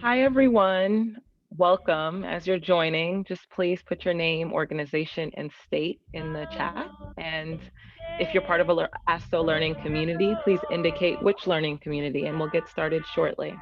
Hi, everyone. Welcome. As you're joining, just please put your name, organization, and state in the chat. And if you're part of a ASTO learning community, please indicate which learning community, and we'll get started shortly.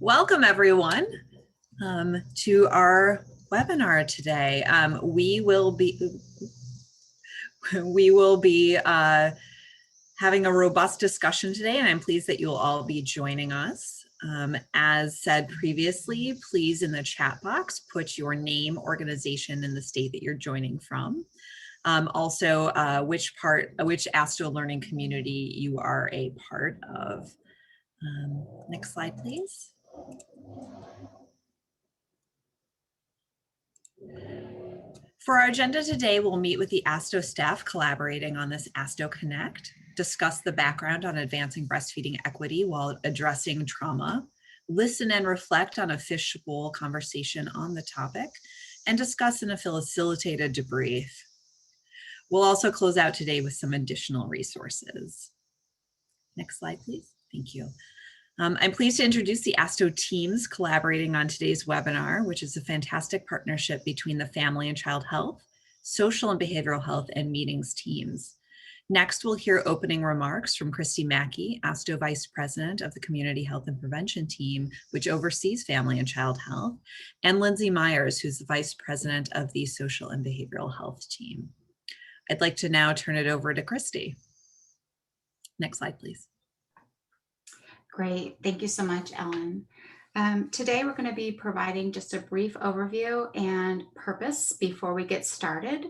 Welcome everyone to our webinar today. We will be having a robust discussion today, and I'm pleased that you'll all be joining us. As said previously, please in the chat box put your name, organization, and the state that you're joining from. Also, which ASTO learning community you are a part of. Next slide, please. For our agenda today, we'll meet with the ASTO staff collaborating on this ASTHOConnect, discuss the background on advancing breastfeeding equity while addressing trauma, listen and reflect on a fishbowl conversation on the topic, and discuss in a facilitated debrief. We'll also close out today with some additional resources. Next slide, please. Thank you. I'm pleased to introduce the ASTO teams collaborating on today's webinar, which is a fantastic partnership between the Family and Child Health, Social and Behavioral Health, and Meetings teams. Next, we'll hear opening remarks from Christy Mackey, ASTO Vice President of the Community Health and Prevention Team, which oversees Family and Child Health, and Lindsay Myers, who's the Vice President of the Social and Behavioral Health Team. I'd like to now turn it over to Christy. Next slide, please. Great, thank you so much, Ellen. Today we're going to be providing just a brief overview and purpose before we get started.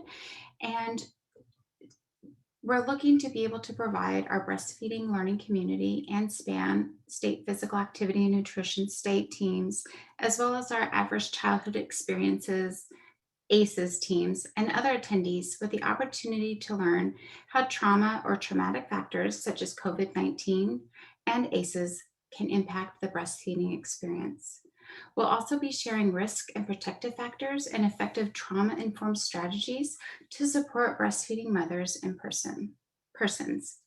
And we're looking to be able to provide our breastfeeding learning community and SPAN, State Physical Activity and Nutrition State teams, as well as our Average Childhood Experiences ACEs teams and other attendees with the opportunity to learn how trauma or traumatic factors such as COVID-19 and ACEs can impact the breastfeeding experience. We'll also be sharing risk and protective factors and effective trauma-informed strategies to support breastfeeding mothers and persons.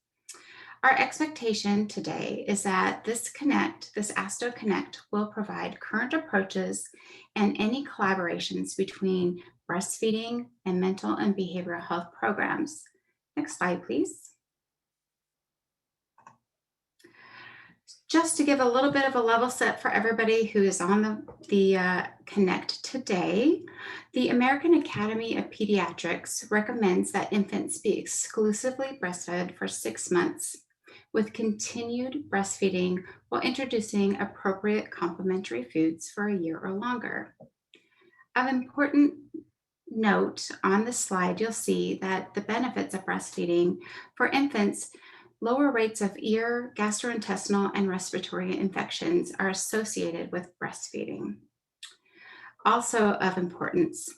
Our expectation today is that this ASTHOConnect will provide current approaches and any collaborations between breastfeeding and mental and behavioral health programs. Next slide, please. Just to give a little bit of a level set for everybody who is on the Connect today, the American Academy of Pediatrics recommends that infants be exclusively breastfed for 6 months, with continued breastfeeding while introducing appropriate complementary foods for a year or longer. Of important note on this slide, you'll see that the benefits of breastfeeding for infants, lower rates of ear, gastrointestinal, and respiratory infections are associated with breastfeeding. Also of importance,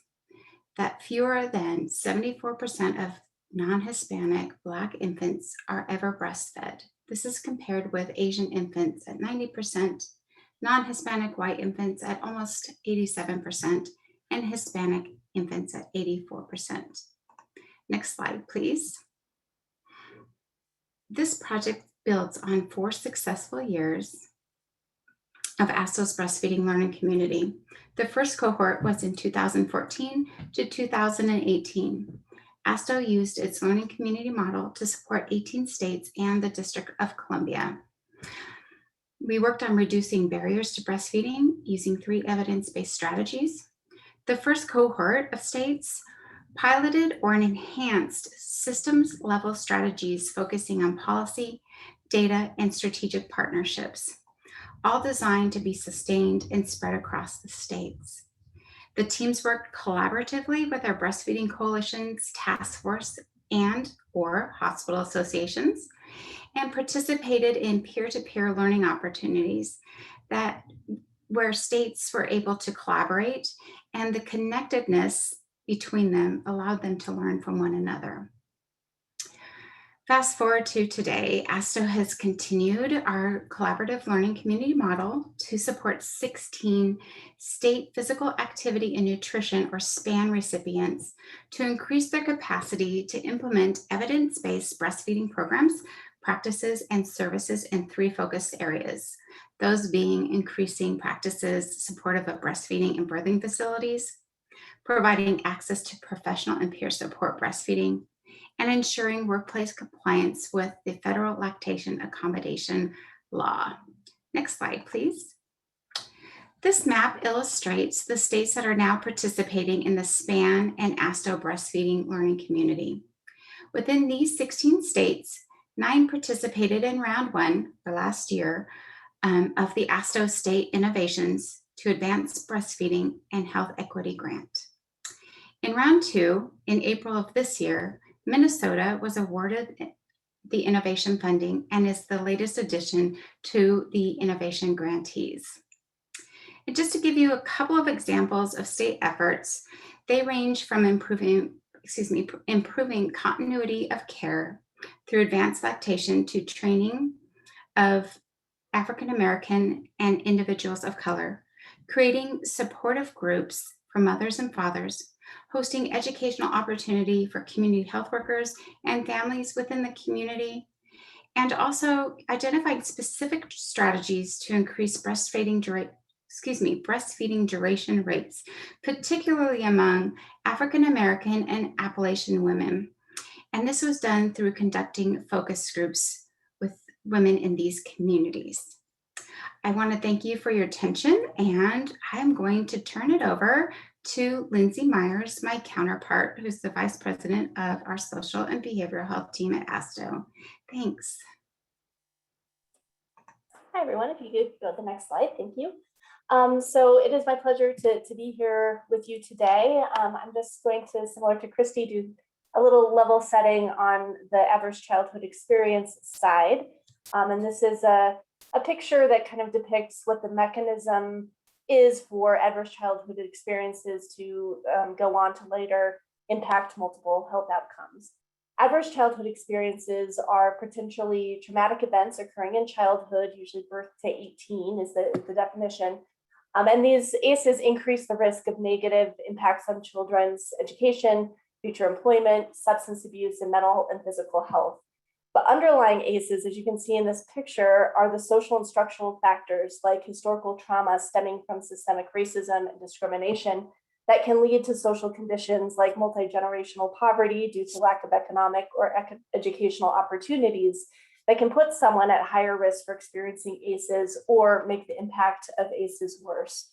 that fewer than 74% of non-Hispanic Black infants are ever breastfed. This is compared with Asian infants at 90%, non-Hispanic white infants at almost 87%, and Hispanic infants at 84%. Next slide, please. This project builds on 4 successful years of ASTHO's breastfeeding learning community. The first cohort was in 2014 to 2018. ASTHO used its learning community model to support 18 states and the District of Columbia. We worked on reducing barriers to breastfeeding using 3 evidence-based strategies. The first cohort of states piloted or enhanced systems-level strategies focusing on policy, data, and strategic partnerships, all designed to be sustained and spread across the states. The teams worked collaboratively with our breastfeeding coalitions, task force, and/or hospital associations, and participated in peer-to-peer learning opportunities where states were able to collaborate, and the connectedness between them allowed them to learn from one another. Fast forward to today, ASTHO has continued our collaborative learning community model to support 16 state physical activity and nutrition, or SPAN, recipients to increase their capacity to implement evidence-based breastfeeding programs, practices, and services in 3 focused areas. Those being increasing practices supportive of breastfeeding in birthing facilities, providing access to professional and peer support breastfeeding, and ensuring workplace compliance with the federal lactation accommodation law. Next slide, please. This map illustrates the states that are now participating in the SPAN and ASTHO breastfeeding learning community. Within these 16 states, 9 participated in round 1 for last year of the ASTHO State Innovations to Advance Breastfeeding and Health Equity Grant. In round 2, in April of this year, Minnesota was awarded the innovation funding and is the latest addition to the innovation grantees. And just to give you a couple of examples of state efforts, they range from improving continuity of care through advanced lactation to training of African American and individuals of color, creating supportive groups for mothers and fathers, hosting educational opportunity for community health workers and families within the community, and also identifying specific strategies to increase breastfeeding duration rates, particularly among African American and Appalachian women. And this was done through conducting focus groups with women in these communities. I want to thank you for your attention, and I'm going to turn it over to Lindsay Myers, my counterpart, who's the Vice President of our Social and Behavioral Health team at ASTHO. Thanks. Hi, everyone. If you could go to the next slide, thank you. So it is my pleasure to be here with you today. I'm just going to, similar to Christy, do a little level setting on the adverse childhood experience side. And this is a picture that kind of depicts what the mechanism is for adverse childhood experiences to go on to later impact multiple health outcomes. Adverse childhood experiences are potentially traumatic events occurring in childhood, usually birth to 18 is the definition. And these ACEs increase the risk of negative impacts on children's education, future employment, substance abuse, and mental and physical health. But underlying ACEs, as you can see in this picture, are the social and structural factors like historical trauma stemming from systemic racism and discrimination that can lead to social conditions like multi-generational poverty due to lack of economic or educational opportunities that can put someone at higher risk for experiencing ACEs or make the impact of ACEs worse.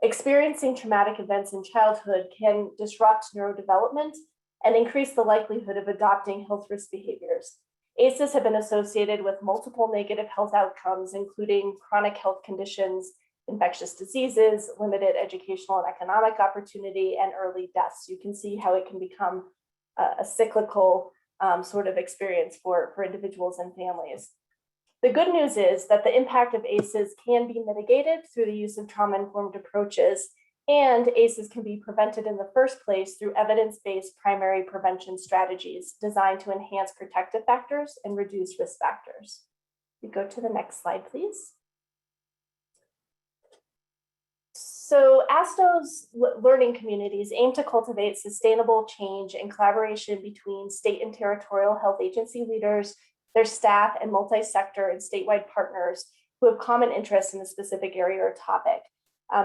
Experiencing traumatic events in childhood can disrupt neurodevelopment and increase the likelihood of adopting health risk behaviors. ACEs have been associated with multiple negative health outcomes, including chronic health conditions, infectious diseases, limited educational and economic opportunity, and early deaths. You can see how it can become a cyclical sort of experience for individuals and families. The good news is that the impact of ACEs can be mitigated through the use of trauma-informed approaches, and ACEs can be prevented in the first place through evidence-based primary prevention strategies designed to enhance protective factors and reduce risk factors. We go to the next slide, please. So ASTHO's learning communities aim to cultivate sustainable change and collaboration between state and territorial health agency leaders, their staff, and multi-sector and statewide partners who have common interests in a specific area or topic.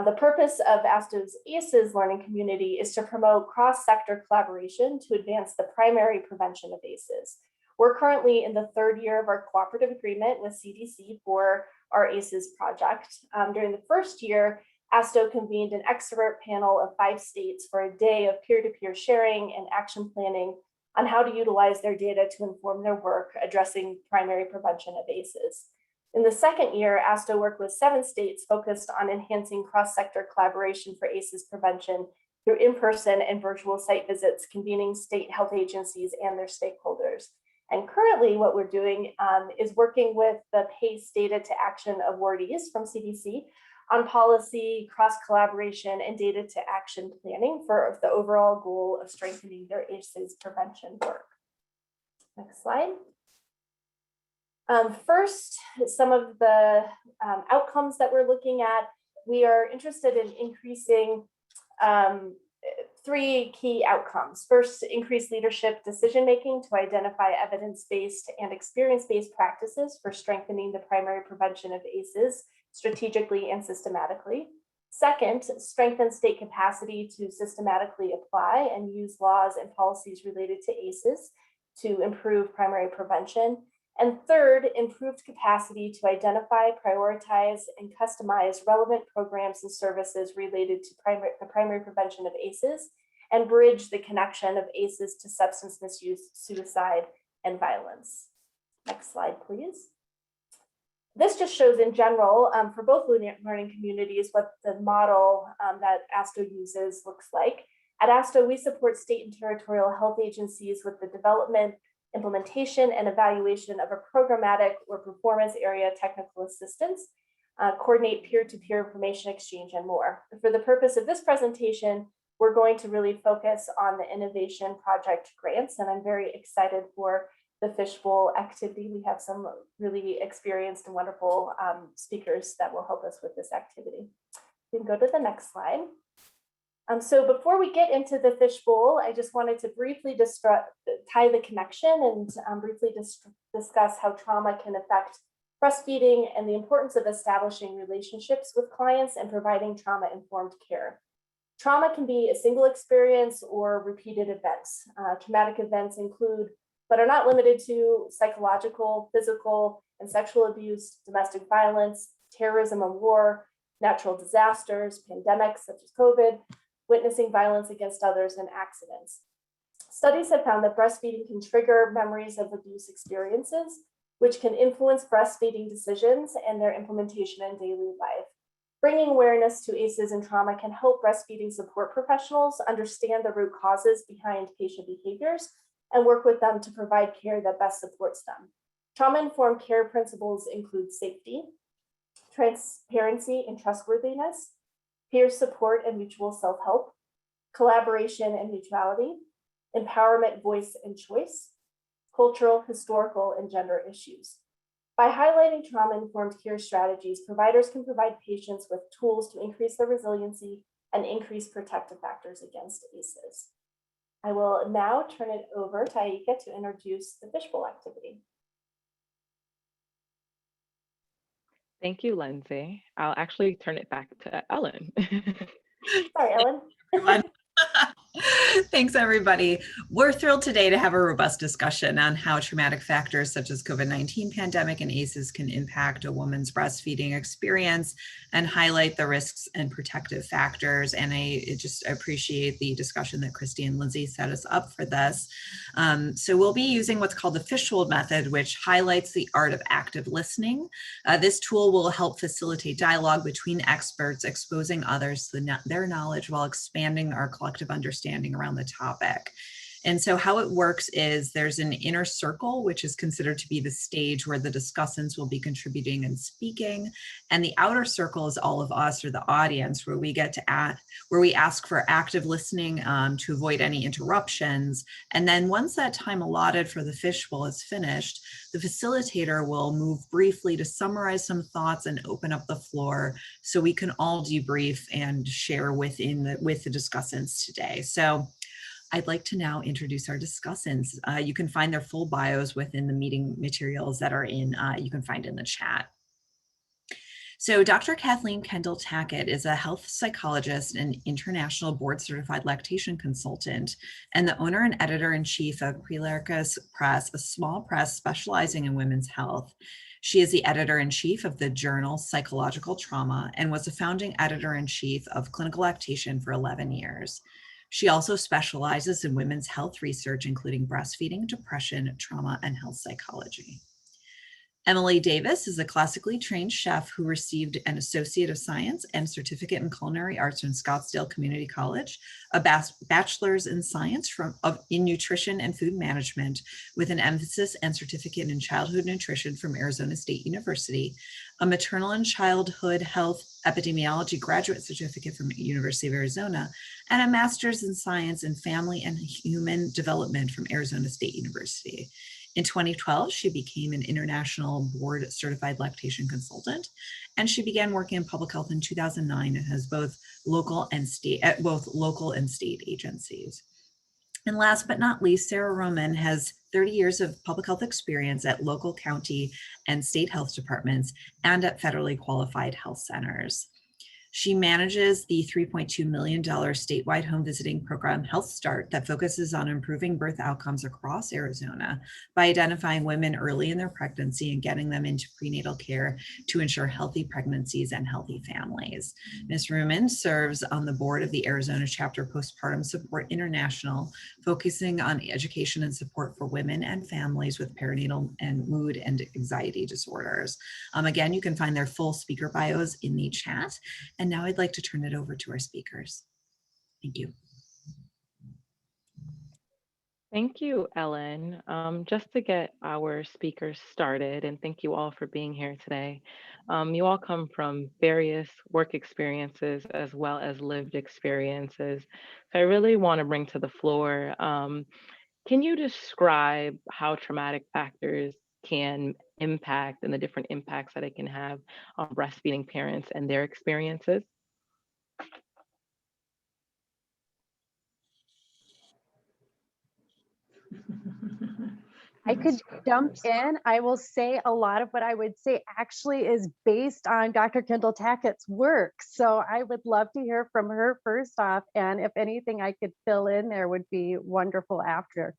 The purpose of ASTHO's ACEs learning community is to promote cross-sector collaboration to advance the primary prevention of ACEs. We're currently in the third year of our cooperative agreement with CDC for our ACEs project. During the first year, ASTHO convened an expert panel of 5 states for a day of peer-to-peer sharing and action planning on how to utilize their data to inform their work addressing primary prevention of ACEs. In the second year, ASTHO worked with 7 states focused on enhancing cross-sector collaboration for ACEs prevention through in-person and virtual site visits, convening state health agencies and their stakeholders. And currently what we're doing is working with the PACE data to action awardees from CDC on policy, cross-collaboration, and data to action planning for the overall goal of strengthening their ACEs prevention work. Next slide. First, some of the outcomes that we're looking at, we are interested in increasing 3 key outcomes. First, increase leadership decision-making to identify evidence-based and experience-based practices for strengthening the primary prevention of ACEs strategically and systematically. Second, strengthen state capacity to systematically apply and use laws and policies related to ACEs to improve primary prevention. And third, improved capacity to identify, prioritize, and customize relevant programs and services related to the primary prevention of ACEs and bridge the connection of ACEs to substance misuse, suicide, and violence. Next slide, please. This just shows in general for both learning communities what the model that ASTHO uses looks like. At ASTHO, we support state and territorial health agencies with the development, implementation, and evaluation of a programmatic or performance area technical assistance, coordinate peer-to-peer information exchange, and more. For the purpose of this presentation, we're going to really focus on the innovation project grants, and I'm very excited for the fishbowl activity. We have some really experienced and wonderful speakers that will help us with this activity. We can go to the next slide. So before we get into the fishbowl, I just wanted to briefly tie the connection and briefly discuss how trauma can affect breastfeeding and the importance of establishing relationships with clients and providing trauma-informed care. Trauma can be a single experience or repeated events. Traumatic events include, but are not limited to, psychological, physical, and sexual abuse, domestic violence, terrorism and war, natural disasters, pandemics such as COVID, witnessing violence against others, and accidents. Studies have found that breastfeeding can trigger memories of abuse experiences, which can influence breastfeeding decisions and their implementation in daily life. Bringing awareness to ACEs and trauma can help breastfeeding support professionals understand the root causes behind patient behaviors and work with them to provide care that best supports them. Trauma-informed care principles include safety, transparency and trustworthiness, peer support and mutual self-help, collaboration and mutuality, empowerment, voice, and choice, cultural, historical, and gender issues. By highlighting trauma-informed care strategies, providers can provide patients with tools to increase their resiliency and increase protective factors against ACEs. I will now turn it over to Aika to introduce the fishbowl activity. Thank you, Lindsay. I'll actually turn it back to Ellen. Sorry, Ellen. Thanks, everybody. We're thrilled today to have a robust discussion on how traumatic factors such as COVID-19 pandemic and ACEs can impact a woman's breastfeeding experience and highlight the risks and protective factors. And I just appreciate the discussion that Christy and Lindsay set us up for this. So we'll be using what's called the fishbowl method, which highlights the art of active listening. This tool will help facilitate dialogue between experts, exposing others to their knowledge while expanding our collective understanding around the topic. And so how it works is there's an inner circle, which is considered to be the stage where the discussants will be contributing and speaking. And the outer circle is all of us, or the audience, where we get to where we ask for active listening to avoid any interruptions. And then once that time allotted for the fishbowl is finished, the facilitator will move briefly to summarize some thoughts and open up the floor so we can all debrief and share with the discussants today. So I'd like to now introduce our discussants. You can find their full bios within the meeting materials that are you can find in the chat. So Dr. Kathleen Kendall Tackett is a health psychologist and international board certified lactation consultant and the owner and editor-in-chief of Prelarcus Press, a small press specializing in women's health. She is the editor-in-chief of the journal Psychological Trauma and was the founding editor-in-chief of Clinical Lactation for 11 years. She also specializes in women's health research, including breastfeeding, depression, trauma, and health psychology. Emily Davis is a classically trained chef who received an Associate of Science and Certificate in Culinary Arts from Scottsdale Community College, a Bachelor's in Science in Nutrition and Food Management with an emphasis and Certificate in Childhood Nutrition from Arizona State University, a Maternal and Childhood Health Epidemiology Graduate Certificate from University of Arizona, and a Master's in Science in Family and Human Development from Arizona State University. In 2012, she became an international board certified lactation consultant, and she began working in public health in 2009 and has both local and state agencies. And last but not least, Sarah Roman has 30 years of public health experience at local, county, and state health departments and at federally qualified health centers. She manages the $3.2 million statewide home visiting program Health Start that focuses on improving birth outcomes across Arizona by identifying women early in their pregnancy and getting them into prenatal care to ensure healthy pregnancies and healthy families. Ms. Ruman serves on the board of the Arizona Chapter Postpartum Support International, focusing on education and support for women and families with perinatal and mood and anxiety disorders. Again, you can find their full speaker bios in the chat. And now I'd like to turn it over to our speakers. Thank you. Thank you, Ellen. Just to get our speakers started, and thank you all for being here today. You all come from various work experiences as well as lived experiences. So I really want to bring to the floor, can you describe how traumatic factors can impact and the different impacts that it can have on breastfeeding parents and their experiences? I could jump in. I will say a lot of what I would say actually is based on Dr. Kendall Tackett's work. So I would love to hear from her first off. And if anything I could fill in there would be wonderful after.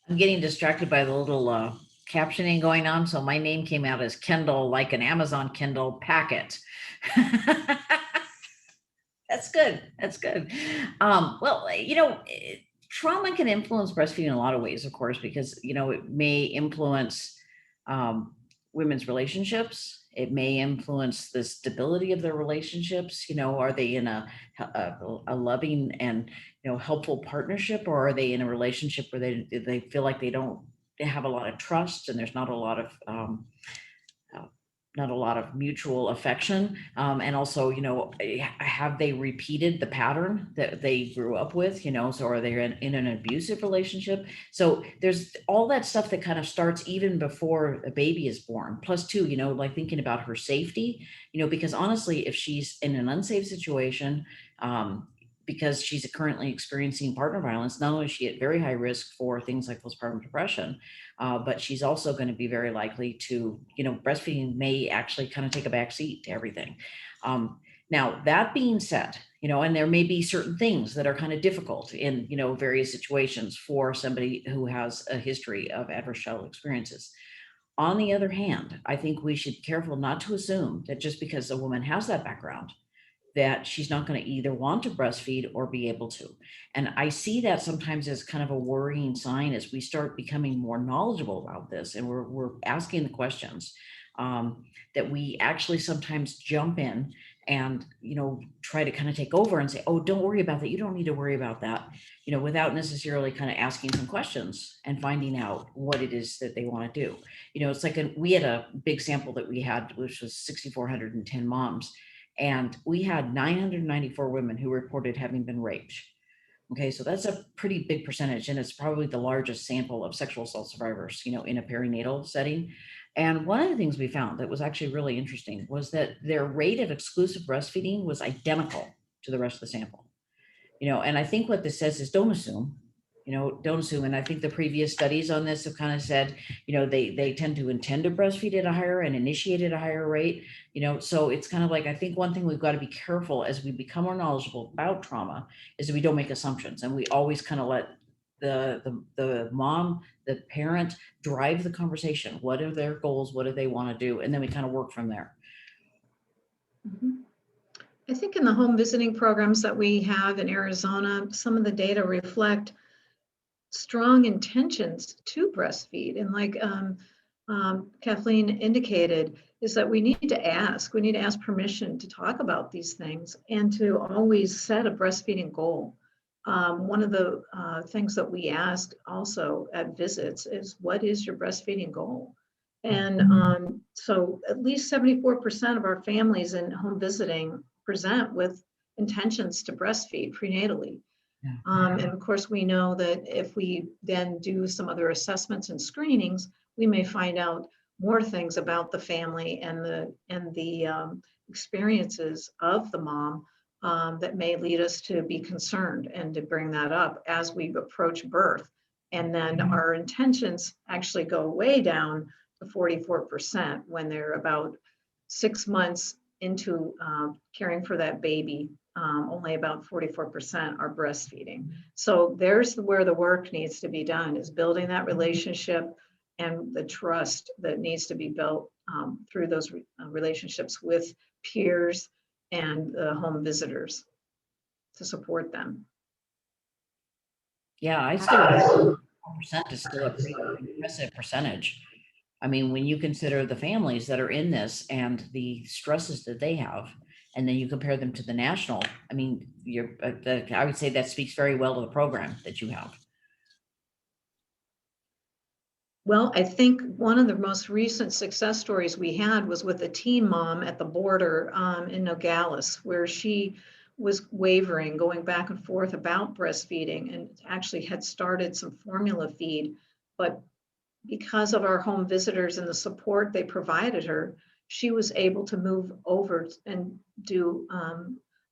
I'm getting distracted by the little captioning going on. So my name came out as Kindle, like an Amazon Kindle packet. That's good. That's good. Well, trauma can influence breastfeeding in a lot of ways, of course, because, it may influence women's relationships. It may influence the stability of their relationships. Are they in a loving and, helpful partnership, or are they in a relationship where they feel like they have a lot of trust and there's not a lot of mutual affection, and also, have they repeated the pattern that they grew up with, so are they in an abusive relationship? So there's all that stuff that kind of starts even before a baby is born. Plus two, like thinking about her safety, because honestly, if she's in an unsafe situation, because she's currently experiencing partner violence, not only is she at very high risk for things like postpartum depression, but she's also going to be very likely to, breastfeeding may actually kind of take a back seat to everything. Now, that being said, and there may be certain things that are kind of difficult in, various situations for somebody who has a history of adverse childhood experiences. On the other hand, I think we should be careful not to assume that just because a woman has that background, that she's not going to either want to breastfeed or be able to. And I see that sometimes as kind of a worrying sign as we start becoming more knowledgeable about this and we're asking the questions, that we actually sometimes jump in and, try to kind of take over and say, oh, don't worry about that. You don't need to worry about that, without necessarily kind of asking some questions and finding out what it is that they want to do. It's like we had a big sample that we had, which was 6,410 moms. And we had 994 women who reported having been raped. Okay, so that's a pretty big percentage, and it's probably the largest sample of sexual assault survivors, in a perinatal setting. And one of the things we found that was actually really interesting was that their rate of exclusive breastfeeding was identical to the rest of the sample. And I think what this says is don't assume. And I think the previous studies on this have kind of said, they tend to intend to breastfeed at a higher and initiate at a higher rate, so it's kind of like, I think one thing we've got to be careful as we become more knowledgeable about trauma is that we don't make assumptions and we always kind of let the mom, the parent drive the conversation. What are their goals? What do they want to do? And then we kind of work from there. Mm-hmm. I think in the home visiting programs that we have in Arizona, some of the data reflect strong intentions to breastfeed. And like Kathleen indicated, is that we need to ask permission to talk about these things and to always set a breastfeeding goal. One of the things that we ask also at visits is, what is your breastfeeding goal? And so at least 74% of our families in home visiting present with intentions to breastfeed prenatally. And of course, we know that if we then do some other assessments and screenings, we may find out more things about the family and the experiences of the mom that may lead us to be concerned and to bring that up as we approach birth. And then our intentions actually go way down to 44% when they're about 6 months into caring for that baby. Only about 44% are breastfeeding. So there's where the work needs to be done, is building that relationship and the trust that needs to be built through those relationships with peers and home visitors to support them. Yeah, I still 4% is still a pretty impressive percentage. I mean, when you consider the families that are in this and the stresses that they have, and then you compare them to the national, I mean, I would say that speaks very well to the program that you have. Well, I think one of the most recent success stories we had was with a teen mom at the border in Nogales, where she was wavering, going back and forth about breastfeeding, and actually had started some formula feed. But because of our home visitors and the support they provided her, she was able to move over and do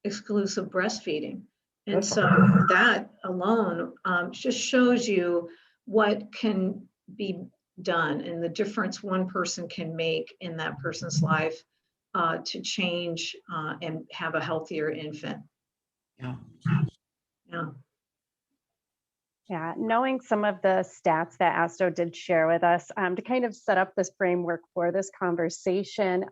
exclusive breastfeeding. And so that alone just shows you what can be done and the difference one person can make in that person's life to change and have a healthier infant. Yeah. Yeah. Yeah, knowing some of the stats that ASTHO did share with us to kind of set up this framework for this conversation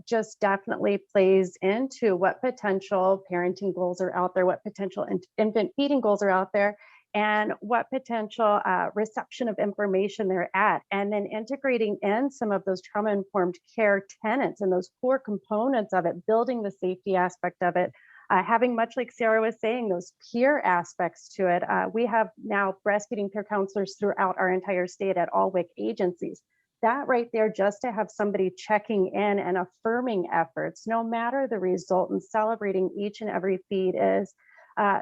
just definitely plays into what potential parenting goals are out there, what potential infant feeding goals are out there, and what potential reception of information they're at, and then integrating in some of those trauma-informed care tenets and those core components of it, building the safety aspect of it, having, much like Sarah was saying, those peer aspects to it. We have now breastfeeding peer counselors throughout our entire state at all WIC agencies. That right there, just to have somebody checking in and affirming efforts, no matter the result, and celebrating each and every feed is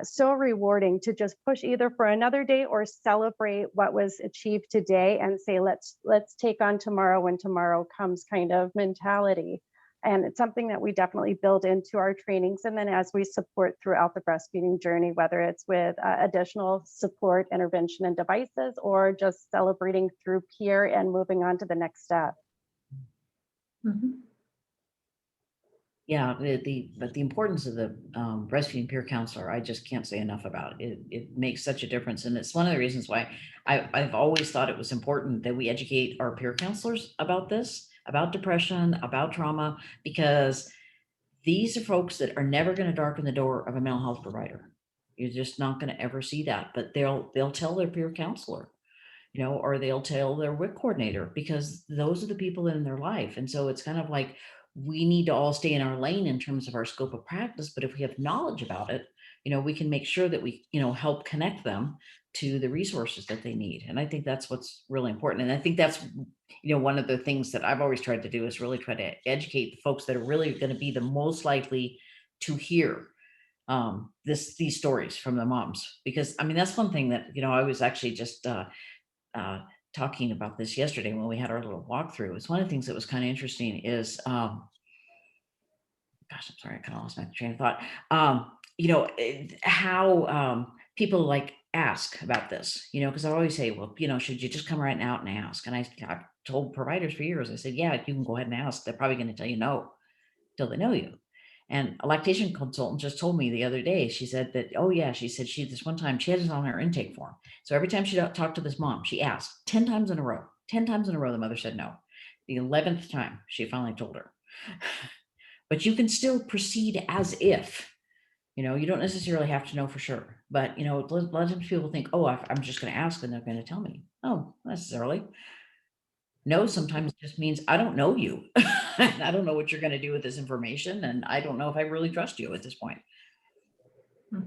so rewarding to just push either for another day or celebrate what was achieved today and say, let's take on tomorrow when tomorrow comes kind of mentality. And it's something that we definitely build into our trainings. And then as we support throughout the breastfeeding journey, whether it's with additional support, intervention, and devices, or just celebrating through peer and moving on to the next step. Mm-hmm. Yeah, but the importance of the breastfeeding peer counselor, I just can't say enough about. It makes such a difference, and it's one of the reasons why I've always thought it was important that we educate our peer counselors about this, about depression, about trauma, because these are folks that are never going to darken the door of a mental health provider. You're just not going to ever see that, but they'll tell their peer counselor, or they'll tell their WIC coordinator, because those are the people in their life. And so it's kind of like we need to all stay in our lane in terms of our scope of practice. But if we have knowledge about it, we can make sure that we, help connect them to the resources that they need. And I think that's what's really important. And I think that's, one of the things that I've always tried to do is really try to educate the folks that are really going to be the most likely to hear these stories from the moms. Because I mean, that's one thing that, I was actually just uh, talking about this yesterday when we had our little walkthrough. It's one of the things that was kind of interesting is, gosh, I'm sorry, I kind of lost my train of thought. How people like ask about this, because I always say, well, should you just come right out and ask? And I've told providers for years, I said, yeah, you can go ahead and ask. They're probably going to tell you no till they know you. And a lactation consultant just told me the other day, she said that, oh yeah, she said this one time she had it on her intake form. So every time she talked to this mom, she asked 10 times in a row, 10 times in a row, the mother said no. The 11th time she finally told her. But you can still proceed as if, you don't necessarily have to know for sure, but, a lot of times people think, oh, I'm just going to ask and they're going to tell me. Oh, not necessarily. No, sometimes just means I don't know you. I don't know what you're going to do with this information. And I don't know if I really trust you at this point.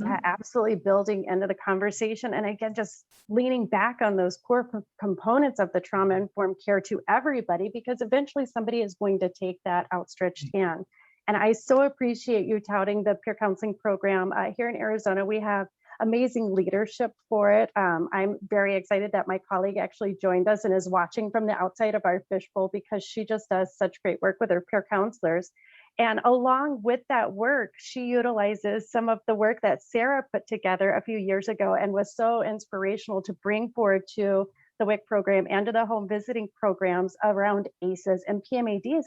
Yeah, absolutely building into the conversation. And again, just leaning back on those core components of the trauma informed care to everybody, because eventually somebody is going to take that outstretched hand. And I so appreciate you touting the peer counseling program. Here in Arizona, we have amazing leadership for it. I'm very excited that my colleague actually joined us and is watching from the outside of our fishbowl, because she just does such great work with her peer counselors. And along with that work, she utilizes some of the work that Sarah put together a few years ago and was so inspirational to bring forward to the WIC program and to the home visiting programs around ACEs and PMADs,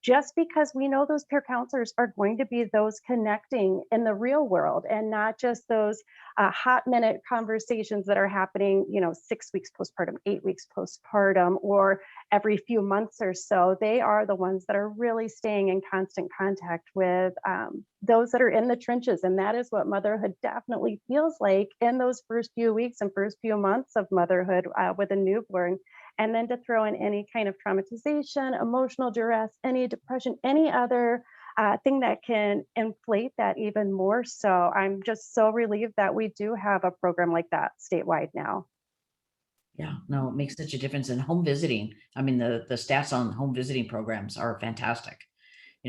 just because we know those peer counselors are going to be those connecting in the real world and not just those hot minute conversations that are happening, 6 weeks postpartum, 8 weeks postpartum, or every few months or so. They are the ones that are really staying in constant contact with those that are in the trenches. And that is what motherhood definitely feels like in those first few weeks and first few months of motherhood with a newborn. And then to throw in any kind of traumatization, emotional duress, any depression, any other thing that can inflate that even more. So I'm just so relieved that we do have a program like that statewide now. Yeah, no, it makes such a difference in home visiting. I mean, the stats on home visiting programs are fantastic.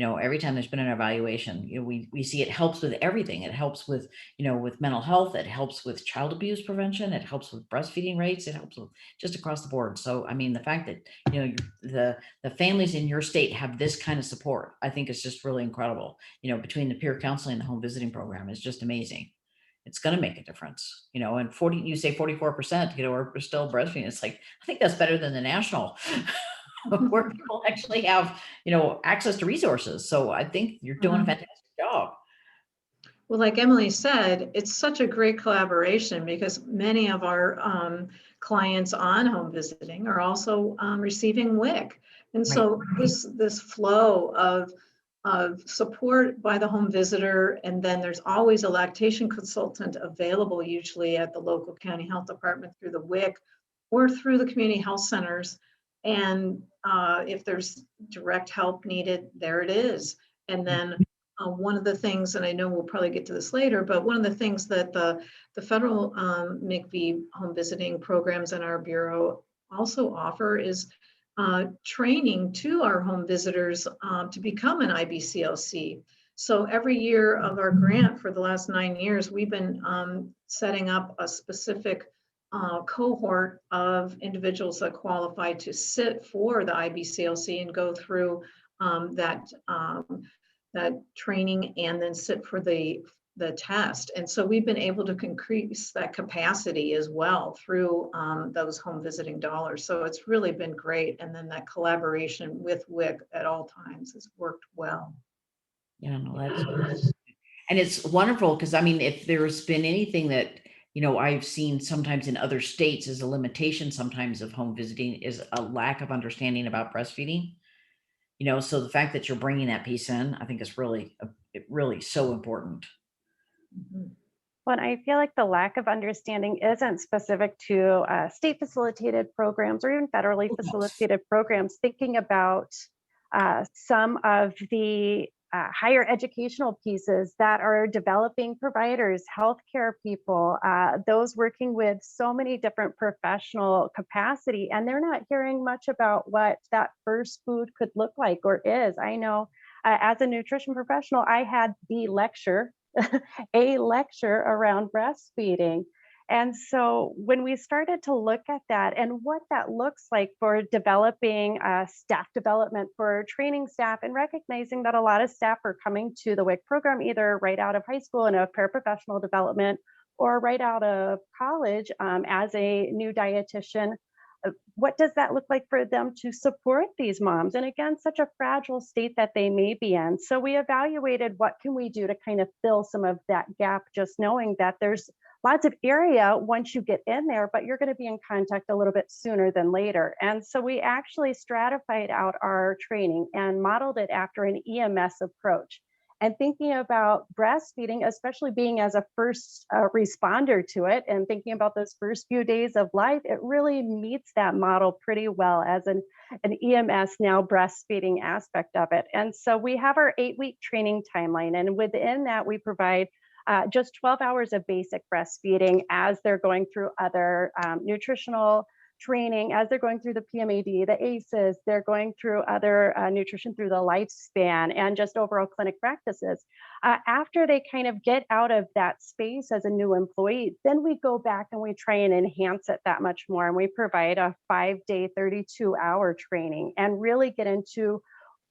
Every time there's been an evaluation, we see it helps with everything. It helps with, with mental health. It helps with child abuse prevention. It helps with breastfeeding rates. It helps with just across the board. So, I mean, the fact that, the families in your state have this kind of support, I think is just really incredible. Between the peer counseling and the home visiting program is just amazing. It's going to make a difference, and you say 44%, are still breastfeeding. It's like, I think that's better than the national where people actually have, access to resources. So I think you're doing a fantastic job. Well, like Emily said, it's such a great collaboration because many of our clients on home visiting are also receiving WIC. And so this flow of support by the home visitor, and then there's always a lactation consultant available, usually at the local county health department through the WIC or through the community health centers. And if there's direct help needed, there it is. And then one of the things, and I know we'll probably get to this later, but one of the things that the federal MICV home visiting programs in our bureau also offer is training to our home visitors to become an IBCLC. So every year of our grant for the last 9 years, we've been setting up a specific cohort of individuals that qualify to sit for the IBCLC and go through that training and then sit for the test. And so we've been able to increase that capacity as well through those home visiting dollars. So it's really been great. And then that collaboration with WIC at all times has worked well. Yeah, no, and it's wonderful because I mean, if there's been anything that, I've seen sometimes in other states as a limitation sometimes of home visiting is a lack of understanding about breastfeeding. So the fact that you're bringing that piece in, I think is really so important. Mhm. But I feel like the lack of understanding isn't specific to state facilitated programs or even federally facilitated programs. Thinking about some of the higher educational pieces that are developing providers, healthcare people, those working with so many different professional capacity, and they're not hearing much about what that first food could look like or is. I know as a nutrition professional, I had the lecture a lecture around breastfeeding. And so when we started to look at that and what that looks like for developing staff development for training staff and recognizing that a lot of staff are coming to the WIC program either right out of high school in a paraprofessional development or right out of college as a new dietitian, what does that look like for them to support these moms? And again, such a fragile state that they may be in. So we evaluated what can we do to kind of fill some of that gap, just knowing that there's lots of area once you get in there, but you're going to be in contact a little bit sooner than later. And so we actually stratified out our training and modeled it after an EMS approach. And thinking about breastfeeding, especially being as a first responder to it and thinking about those first few days of life, it really meets that model pretty well as an EMS now breastfeeding aspect of it. And so we have our 8-week training timeline. And within that, we provide just 12 hours of basic breastfeeding as they're going through other nutritional training, as they're going through the PMAD, the ACEs, they're going through other nutrition through the lifespan and just overall clinic practices. After they kind of get out of that space as a new employee, then we go back and we try and enhance it that much more. And we provide a 5-day, 32-hour training and really get into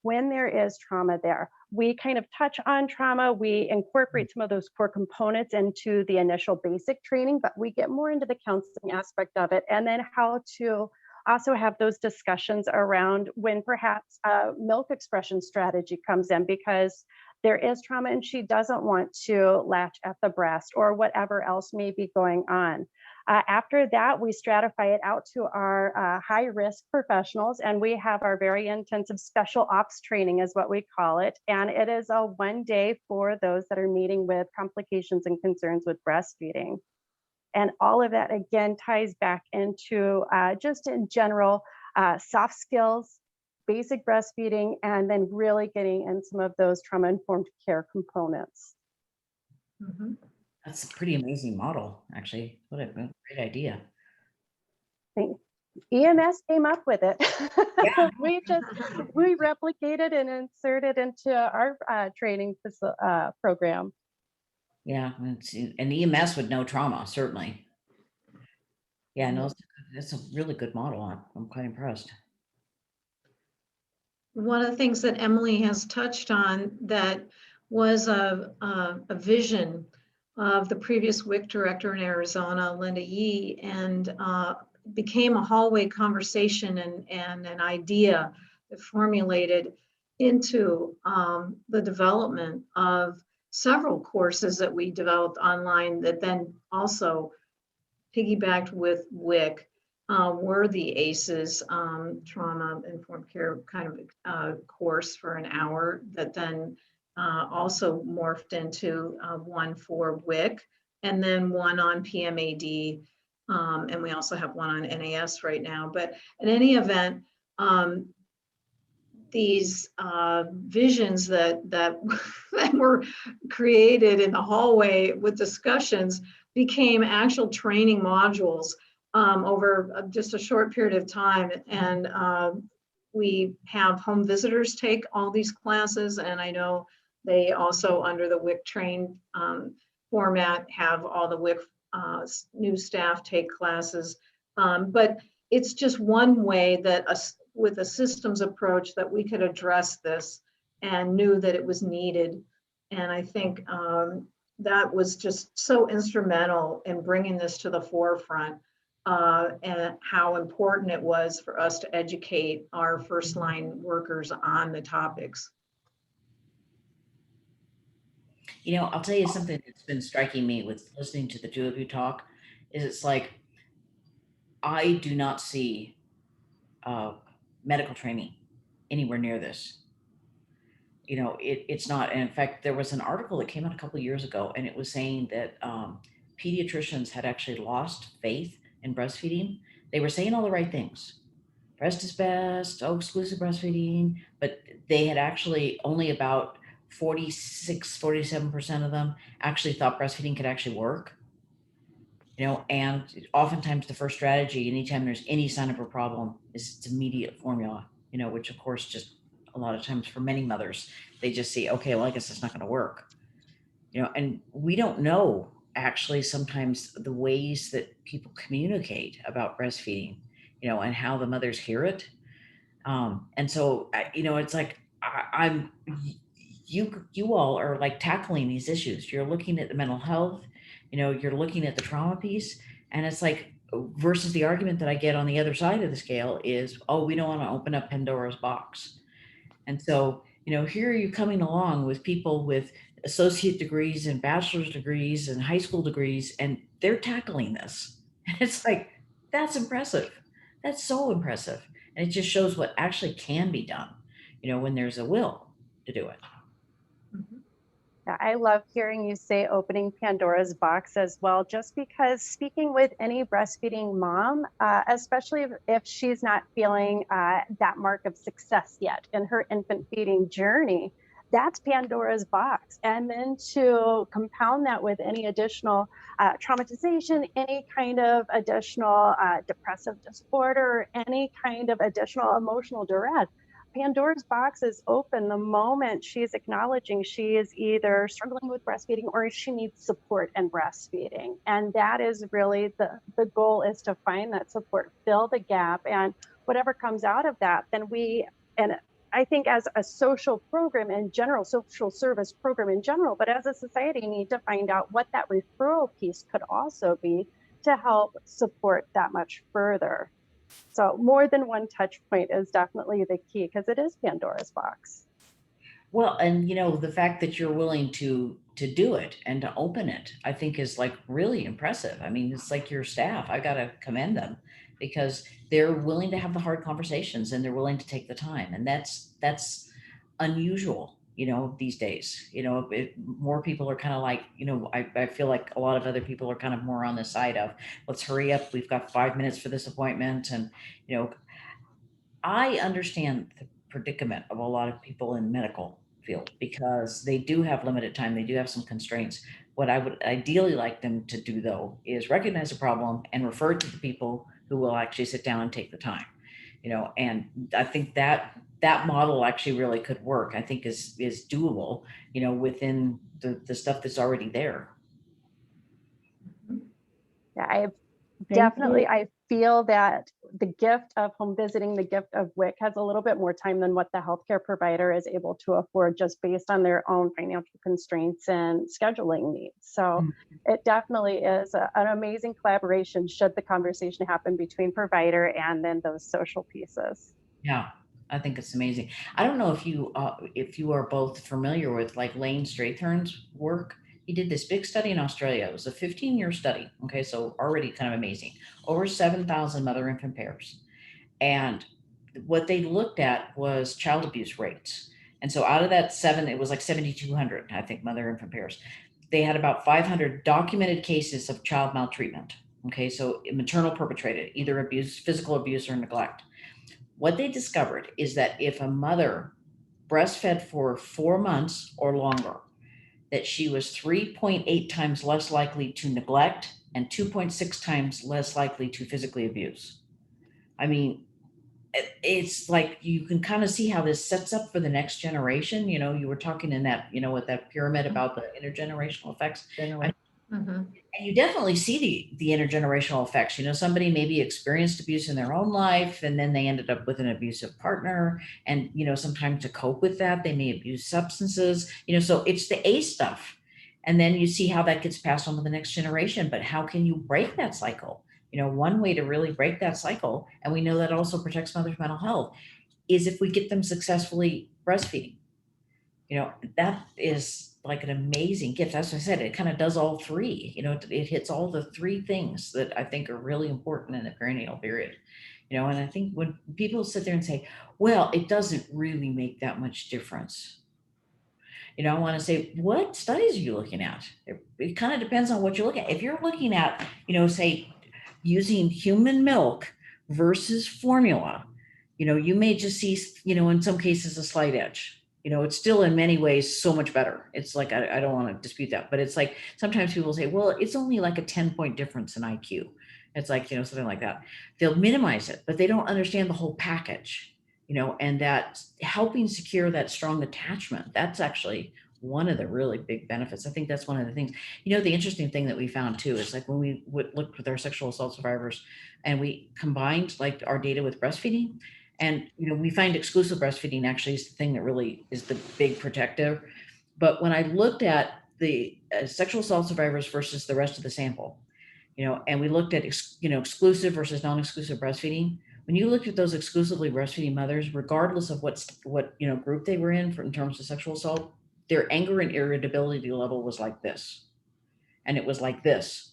when there is trauma there. We kind of touch on trauma. We incorporate some of those core components into the initial basic training, but we get more into the counseling aspect of it. And then how to also have those discussions around when perhaps a milk expression strategy comes in because there is trauma and she doesn't want to latch at the breast or whatever else may be going on. After that, we stratify it out to our high risk professionals, and we have our very intensive special ops training is what we call it. And it is a 1 day for those that are meeting with complications and concerns with breastfeeding. And all of that again ties back into just in general, soft skills, basic breastfeeding, and then really getting in some of those trauma-informed care components. Mhm. That's a pretty amazing model, actually. What a great idea. EMS came up with it. Yeah. we replicated and inserted into our training program. Yeah, and EMS would know trauma, certainly. Yeah, no, that's a really good model. I'm quite impressed. One of the things that Emily has touched on that was a vision of the previous WIC director in Arizona, Linda Yee, and became a hallway conversation and an idea that formulated into the development of several courses that we developed online that then also piggybacked with WIC. Were the ACEs trauma informed care kind of course for an hour that then also morphed into one for WIC and then one on PMAD. And we also have one on NAS right now. But in any event, these visions that, that were created in the hallway with discussions became actual training modules over just a short period of time. And we have home visitors take all these classes. And I know they also, under the WIC train format, have all the WIC new staff take classes. But it's just one way that with a systems approach that we could address this and knew that it was needed. And I think that was just so instrumental in bringing this to the forefront and how important it was for us to educate our first line workers on the topics. You know, I'll tell you something that's been striking me with listening to the two of you talk is it's like I do not see uh, medical training anywhere near this. You know, it's not. And in fact, there was an article that came out a couple of years ago, and it was saying that pediatricians had actually lost faith in breastfeeding. They were saying all the right things. Breast is best, oh, exclusive breastfeeding, but they had actually only about 47% of them actually thought breastfeeding could actually work. You know, and oftentimes the first strategy, anytime there's any sign of a problem, is it's immediate formula, you know, which of course just a lot of times for many mothers, they just see, okay, well, I guess it's not going to work, you know, and we don't know actually sometimes the ways that people communicate about breastfeeding, you know, and how the mothers hear it. And so, you know, it's like I'm, you all are like tackling these issues. You're looking at the mental health, you know, you're looking at the trauma piece, and it's like versus the argument that I get on the other side of the scale is, oh, we don't want to open up Pandora's box. And so, you know, here you coming along with people with associate degrees and bachelor's degrees and high school degrees, and they're tackling this. And it's like, that's impressive. That's so impressive. And it just shows what actually can be done, you know, when there's a will to do it. Mhm. Yeah, I love hearing you say opening Pandora's box as well, just because speaking with any breastfeeding mom, especially if she's not feeling that mark of success yet in her infant feeding journey, that's Pandora's box. And then to compound that with any additional traumatization, any kind of additional depressive disorder, any kind of additional emotional duress, Pandora's box is open the moment she's acknowledging she is either struggling with breastfeeding or she needs support in breastfeeding. And that is really the goal, is to find that support, fill the gap, and whatever comes out of that, then and I think as a social program in general, social service program in general, but as a society, need to find out what that referral piece could also be to help support that much further. So more than one touch point is definitely the key, because it is Pandora's box. Well, and you know, the fact that you're willing to do it and to open it, I think is like really impressive. I mean, it's like your staff. I got to commend them because they're willing to have the hard conversations and they're willing to take the time. And that's unusual, you know, these days. You know, more people are kind of like, you know, I feel like a lot of other people are kind of more on the side of let's hurry up. We've got 5 minutes for this appointment. And, you know, I understand the predicament of a lot of people in medical field because they do have limited time. They do have some constraints. What I would ideally like them to do though is recognize the problem and refer it to the people who will actually sit down and take the time, you know, and I think that that model actually really could work. I think is doable, you know, within the stuff that's already there. Yeah, I Thank definitely, you. I feel that the gift of home visiting, the gift of WIC has a little bit more time than what the healthcare provider is able to afford just based on their own financial constraints and scheduling needs. So it definitely is an amazing collaboration should the conversation happen between provider and then those social pieces. Yeah, I think it's amazing. I don't know if you are both familiar with like Lane Strathern's work. He did this big study in Australia. It was a 15-year study. Okay, so already kind of amazing. Over 7,000 mother infant pairs. And what they looked at was child abuse rates. And so out of that seven, it was like 7,200, I think, mother infant pairs. They had about 500 documented cases of child maltreatment. Okay, so maternal perpetrated, either abuse, physical abuse, or neglect. What they discovered is that if a mother breastfed for 4 months or longer, that she was 3.8 times less likely to neglect and 2.6 times less likely to physically abuse. I mean, it's like you can kind of see how this sets up for the next generation. You know, you were talking in that, you know, with that pyramid about the intergenerational effects. Mhm. And you definitely see the intergenerational effects. You know, somebody maybe experienced abuse in their own life and then they ended up with an abusive partner. And, you know, sometimes to cope with that, they may abuse substances, you know, so it's the A stuff. And then you see how that gets passed on to the next generation. But how can you break that cycle? You know, one way to really break that cycle, and we know that also protects mothers' mental health, is if we get them successfully breastfeeding. That is like an amazing gift. As I said, it kind of does all three. It hits all the three things that I think are really important in the perinatal period. And I think when people sit there and say, well, it doesn't really make that much difference, I want to say, what studies are you looking at? It kind of depends on what you're looking at. If you're looking at, say, using human milk versus formula, you may just see, in some cases, a slight edge. It's still in many ways so much better. It's like, I don't want to dispute that, but it's like sometimes people say, well, it's only like a 10-point difference in IQ. It's like, something like that. They'll minimize it, but they don't understand the whole package. And that helping secure that strong attachment, that's actually one of the really big benefits. I think that's one of the things. The interesting thing that we found too is like when we looked with our sexual assault survivors and we combined like our data with breastfeeding, and we find exclusive breastfeeding actually is the thing that really is the big protective. But when I looked at the sexual assault survivors versus the rest of the sample, and we looked at exclusive versus non-exclusive breastfeeding, when you looked at those exclusively breastfeeding mothers, regardless of what group they were in terms of sexual assault, their anger and irritability level was like this, and it was like this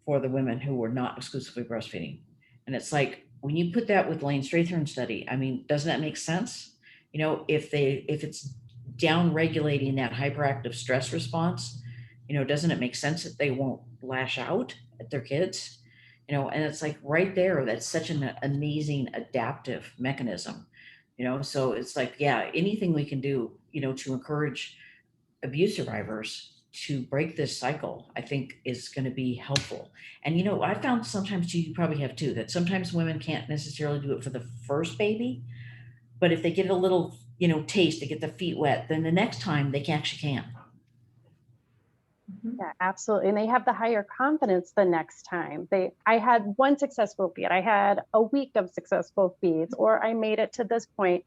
for the women who were not exclusively breastfeeding. And it's like when you put that with Lane Strathern study, I mean, doesn't that make sense? If it's down regulating that hyperactive stress response, doesn't it make sense that they won't lash out at their kids? And it's like right there, that's such an amazing adaptive mechanism. So it's like, yeah, anything we can do, to encourage abuse survivors to break this cycle, I think is going to be helpful. And I found sometimes too, you probably have too, that sometimes women can't necessarily do it for the first baby, but if they get a little taste, they get the feet wet, then the next time they actually can. Yeah, absolutely. And they have the higher confidence the next time. I had one successful feed, I had a week of successful feeds, or I made it to this point,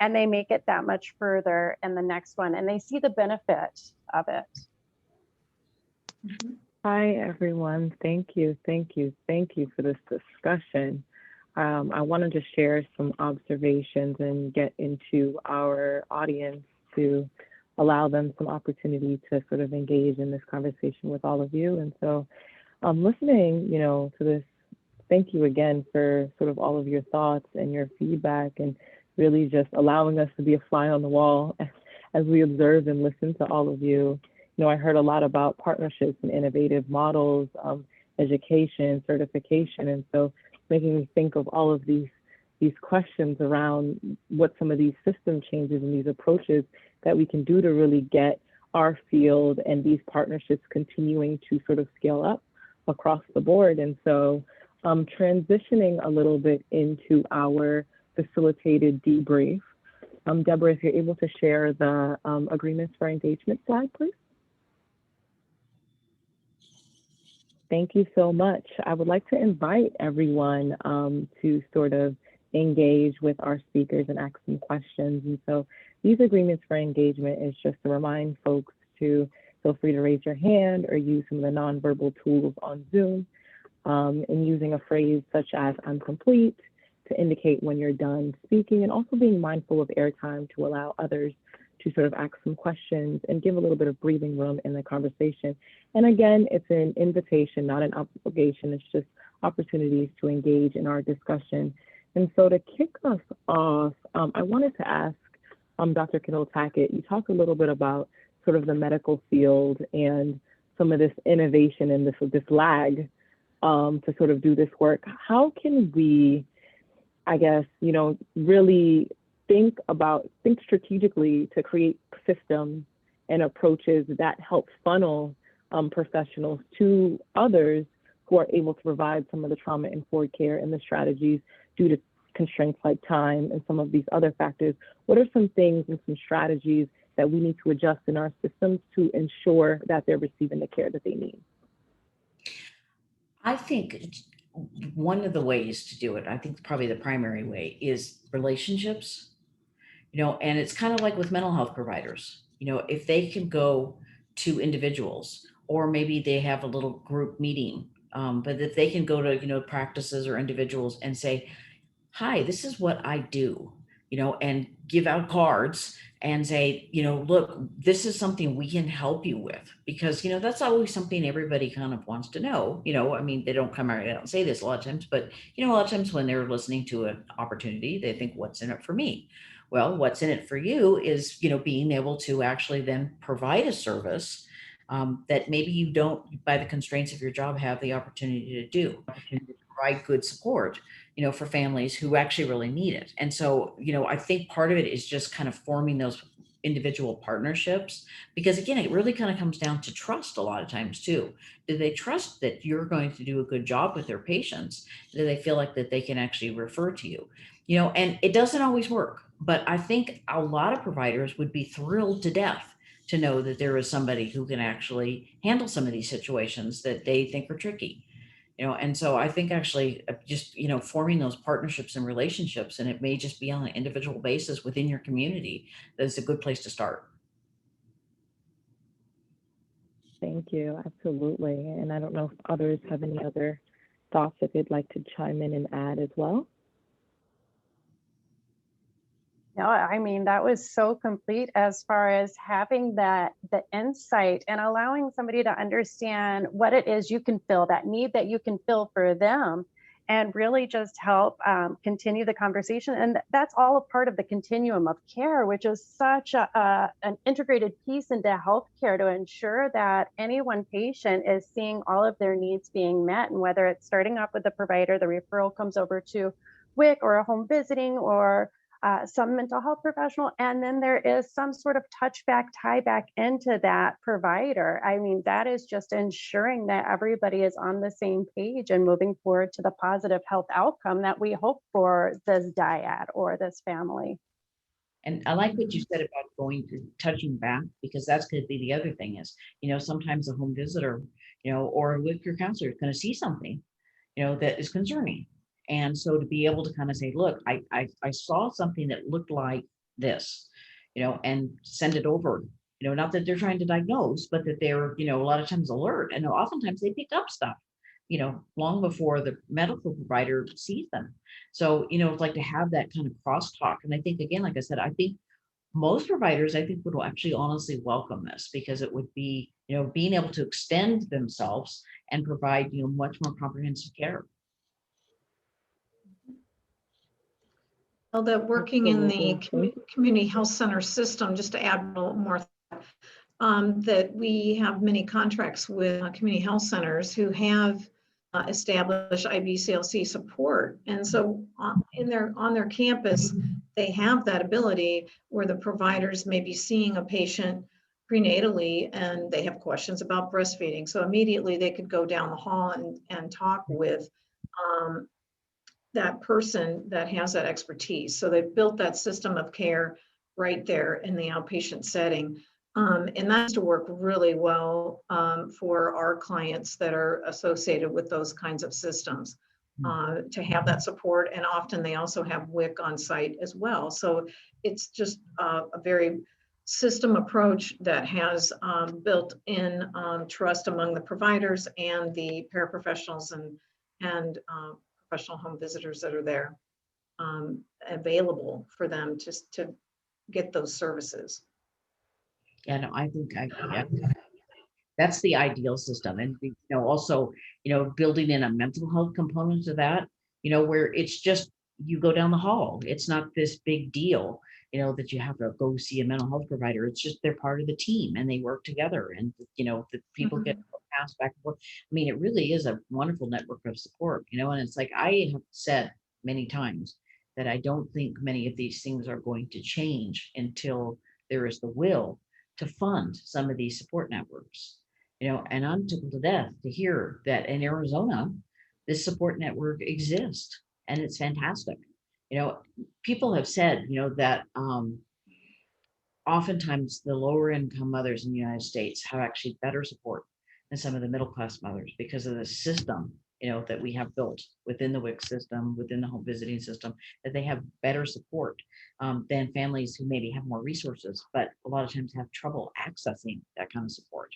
and they make it that much further in the next one, and they see the benefit of it. Hi, everyone. Thank you for this discussion. I wanted to share some observations and get into our audience to allow them some opportunity to sort of engage in this conversation with all of you. And so listening, to this, thank you again for sort of all of your thoughts and your feedback, and really just allowing us to be a fly on the wall as we observe and listen to all of you. I heard a lot about partnerships and innovative models, education, certification, and so making me think of all of these questions around what some of these system changes and these approaches that we can do to really get our field and these partnerships continuing to sort of scale up across the board. And so transitioning a little bit into our facilitated debrief. Deborah, if you're able to share the agreements for engagement slide, please. Thank you so much. I would like to invite everyone to sort of engage with our speakers and ask some questions. And so these agreements for engagement is just to remind folks to feel free to raise your hand or use some of the nonverbal tools on Zoom, and using a phrase such as "I'm complete" to indicate when you're done speaking, and also being mindful of airtime to allow others to sort of ask some questions and give a little bit of breathing room in the conversation. And again, it's an invitation, not an obligation. It's just opportunities to engage in our discussion. And so to kick us off, I wanted to ask Dr. Kendall Tackett, you talked a little bit about sort of the medical field and some of this innovation and this lag to sort of do this work. How can we, I guess, really think strategically to create systems and approaches that help funnel professionals to others who are able to provide some of the trauma-informed care and the strategies due to constraints like time and some of these other factors? What are some things and some strategies that we need to adjust in our systems to ensure that they're receiving the care that they need? I think one of the ways to do it, I think probably the primary way, is relationships. And it's kind of like with mental health providers, if they can go to individuals, or maybe they have a little group meeting, but if they can go to, practices or individuals and say, hi, this is what I do, and give out cards and say, look, this is something we can help you with, because, that's always something everybody kind of wants to know. I mean, they don't come out and say this a lot of times, but, a lot of times when they're listening to an opportunity, they think, what's in it for me? Well, what's in it for you is, being able to actually then provide a service that maybe you don't, by the constraints of your job, have the opportunity to do, and provide good support, for families who actually really need it. And so, I think part of it is just kind of forming those individual partnerships, because again, it really kind of comes down to trust a lot of times too. Do they trust that you're going to do a good job with their patients? Do they feel like that they can actually refer to you? And it doesn't always work, but I think a lot of providers would be thrilled to death to know that there is somebody who can actually handle some of these situations that they think are tricky. And so I think actually just, forming those partnerships and relationships, and it may just be on an individual basis within your community, that's a good place to start. Thank you. Absolutely. And I don't know if others have any other thoughts if they'd like to chime in and add as well. No, I mean, that was so complete as far as having the insight and allowing somebody to understand what it is you can fill, that need that you can fill for them, and really just help continue the conversation. And that's all a part of the continuum of care, which is such an integrated piece into healthcare to ensure that any one patient is seeing all of their needs being met. And whether it's starting off with the provider, the referral comes over to WIC or a home visiting, or some mental health professional, and then there is some sort of touchback, tie back into that provider. I mean, that is just ensuring that everybody is on the same page and moving forward to the positive health outcome that we hope for this dyad or this family. And I like what you said about going to touching back, because that's going to be the other thing is, sometimes a home visitor, or a WIC counselor is going to see something, that is concerning. And so to be able to kind of say, look, I saw something that looked like this, and send it over, not that they're trying to diagnose, but that they're, a lot of times alert. And oftentimes they pick up stuff, long before the medical provider sees them. So, it's like to have that kind of crosstalk. And I think, again, like I said, I think most providers, I think, would actually honestly welcome this, because it would be, being able to extend themselves and provide, much more comprehensive care. Well, that working in the community health center system, just to add a little more, that we have many contracts with community health centers who have established IBCLC support. And so on their campus, they have that ability where the providers may be seeing a patient prenatally and they have questions about breastfeeding. So immediately they could go down the hall and talk with that person that has that expertise. So they've built that system of care right there in the outpatient setting. And that's to work really well for our clients that are associated with those kinds of systems, to have that support. And often they also have WIC on site as well. So it's just a very system approach that has built in trust among the providers and the paraprofessionals and professional home visitors that are there, available for them to get those services. Yeah, no, I think that's the ideal system. And, also, building in a mental health component to that, where it's just, you go down the hall. It's not this big deal, that you have to go see a mental health provider. It's just, they're part of the team and they work together, and, the people get passed back and forth. I mean, it really is a wonderful network of support, and it's like, I have said many times that I don't think many of these things are going to change until there is the will to fund some of these support networks, and I'm tickled to death to hear that in Arizona, this support network exists, and it's fantastic. People have said, that oftentimes the lower income mothers in the United States have actually better support than some of the middle class mothers, because of the system, that we have built within the WIC system, within the home visiting system, that they have better support than families who maybe have more resources, but a lot of times have trouble accessing that kind of support.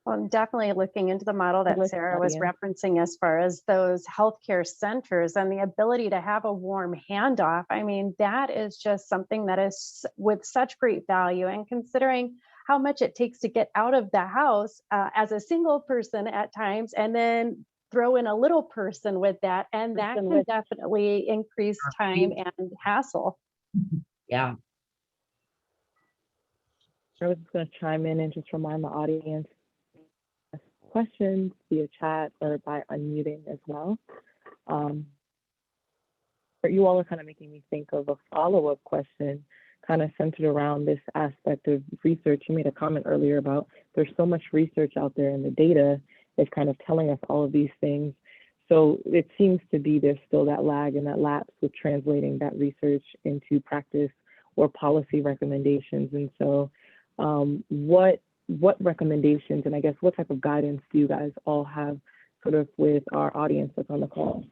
Well, I'm definitely looking into the model that Listen, Sarah was audience. referencing as far as those healthcare centers and the ability to have a warm handoff. I mean, that is just something that is with such great value. And considering how much it takes to get out of the house as a single person at times, and then throw in a little person with that, and that can definitely increase time and hassle. Yeah. I was just going to chime in and just remind the audience questions via chat or by unmuting as well. But you all are kind of making me think of a follow-up question kind of centered around this aspect of research. You made a comment earlier about there's so much research out there and the data is kind of telling us all of these things. So it seems to be there's still that lag and that lapse with translating that research into practice or policy recommendations. And so what recommendations and I guess what type of guidance do you guys all have sort of with our audience that's on the call?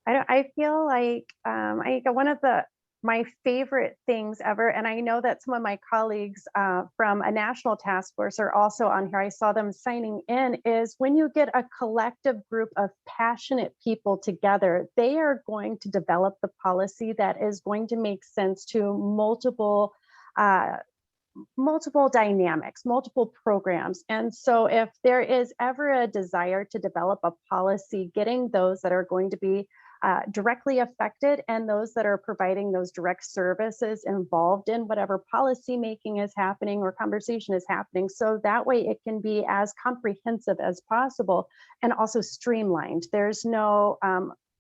I feel like one of my favorite things ever, and I know that some of my colleagues from a national task force are also on here. I saw them signing in, is when you get a collective group of passionate people together, they are going to develop the policy that is going to make sense to multiple dynamics, multiple programs. And so if there is ever a desire to develop a policy, getting those that are going to be directly affected and those that are providing those direct services involved in whatever policy making is happening or conversation is happening. So that way it can be as comprehensive as possible and also streamlined. There's no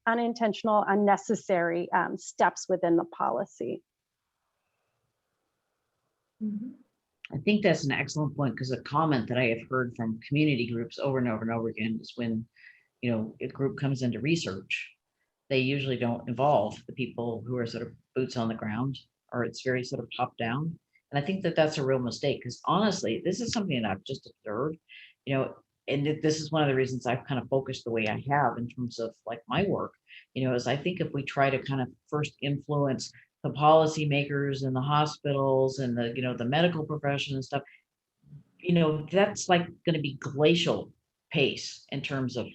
unintentional, unnecessary steps within the policy. I think that's an excellent point, because a comment that I have heard from community groups over and over and over again is when, a group comes into research, they usually don't involve the people who are sort of boots on the ground, or it's very sort of top down. And I think that that's a real mistake, because honestly, this is something that I've just observed, and this is one of the reasons I've kind of focused the way I have in terms of like my work, is I think if we try to kind of first influence the policymakers and the hospitals and the medical profession and stuff, that's like going to be glacial pace in terms of,